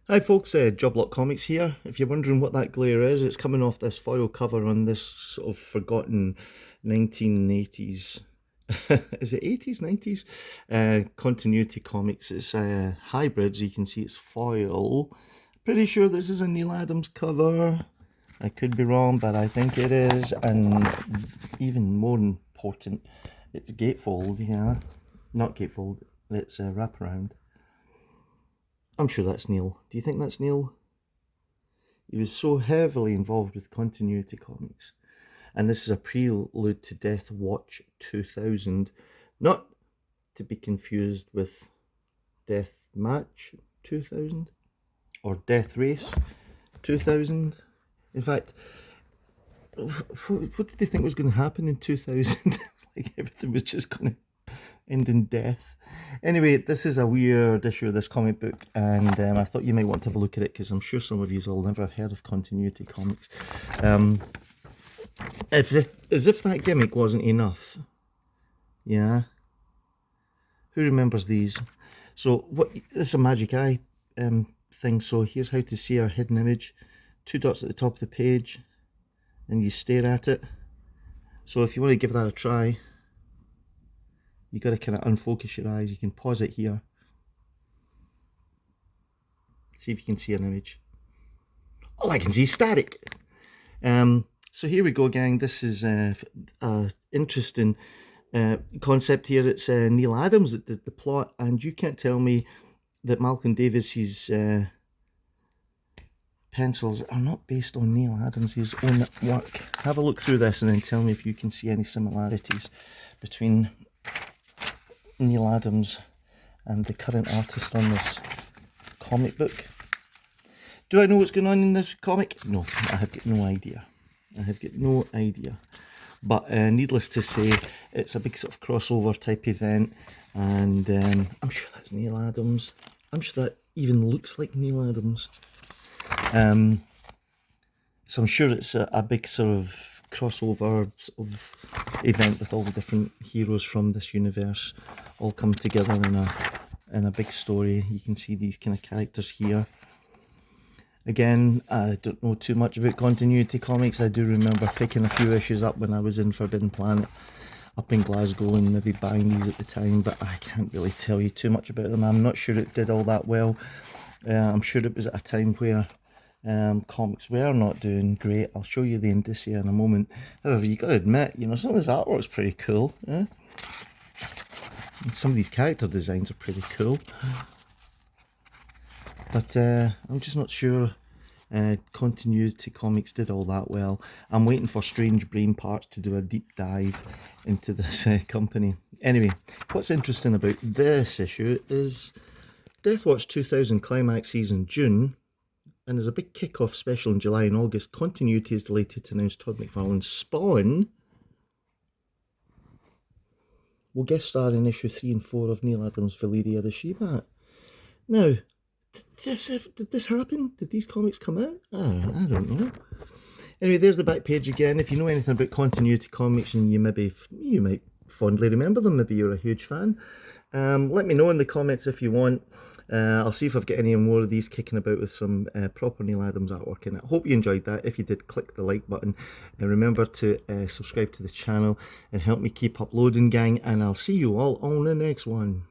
Hi folks, Job Comics here. If you're wondering what that glare is, it's coming off this foil cover on this sort of forgotten 1980s, is it 80s, 90s? Continuity comics. It's hybrids, you can see it's foil. Pretty sure this is a Neal Adams cover. I could be wrong, but I think it is. And even more important, it's gatefold, yeah. Not gatefold, it's wraparound. I'm sure that's Neal. Do you think that's Neal? He was so heavily involved with continuity comics. And this is a prelude to Death Watch 2000. Not to be confused with Death Match 2000 or Death Race 2000. In fact, what did they think was going to happen in 2000? Like everything was just going to end in death. Anyway, this is a weird issue of this comic book, and I thought you might want to have a look at it because I'm sure some of you will never have heard of continuity comics. As if that gimmick wasn't enough, yeah. Who remembers these? So what? This is a magic eye thing. So here's how to see our hidden image. 2 dots at the top of the page, and you stare at it. So if you want to give that a try, you got to kind of unfocus your eyes. You can pause it here. See if you can see an image. All I can see is static. So here we go, gang. This is an interesting concept here. It's Neal Adams that did the plot, and you can't tell me that Malcolm Davis's pencils are not based on Neal Adams' own work. Have a look through this and then tell me if you can see any similarities between Neal Adams and the current artist on this comic book. Do I know what's going on in this comic? No, I have got no idea. I have got no idea. But needless to say, it's a big sort of crossover type event, and I'm sure that's Neal Adams. I'm sure that even looks like Neal Adams. So I'm sure it's a big sort of crossover sort of event with all the different heroes from this universe all come together in a big story. You can see these kind of characters here. Again, I don't know too much about continuity comics. I do remember picking a few issues up when I was in Forbidden Planet up in Glasgow and maybe buying these at the time, but I can't really tell you too much about them. I'm not sure it did all that well. I'm sure it was at a time where comics were not doing great. I'll show you the indicia in a moment. However, you got to admit, you know, some of this artwork's pretty cool. And some of these character designs are pretty cool. But I'm just not sure continuity comics did all that well. I'm waiting for Strange Brain Parts to do a deep dive into this company. Anyway, what's interesting about this issue is Death Watch 2000 climaxes in June, and there's a big kick-off special in July and August. Continuity is delighted to announce Todd McFarlane's Spawn will guest star in issue 3 and 4 of Neal Adams' Valeria the She-Bat. Now, did this happen? Did these comics come out? I don't know. Anyway, there's the back page again. If you know anything about continuity comics and you might fondly remember them, maybe you're a huge fan, let me know in the comments if you want. I'll see if I've got any more of these kicking about with some proper Neal Adams artwork in it. I hope you enjoyed that. If you did, click the like button. And remember to subscribe to the channel and help me keep uploading, gang. And I'll see you all on the next one.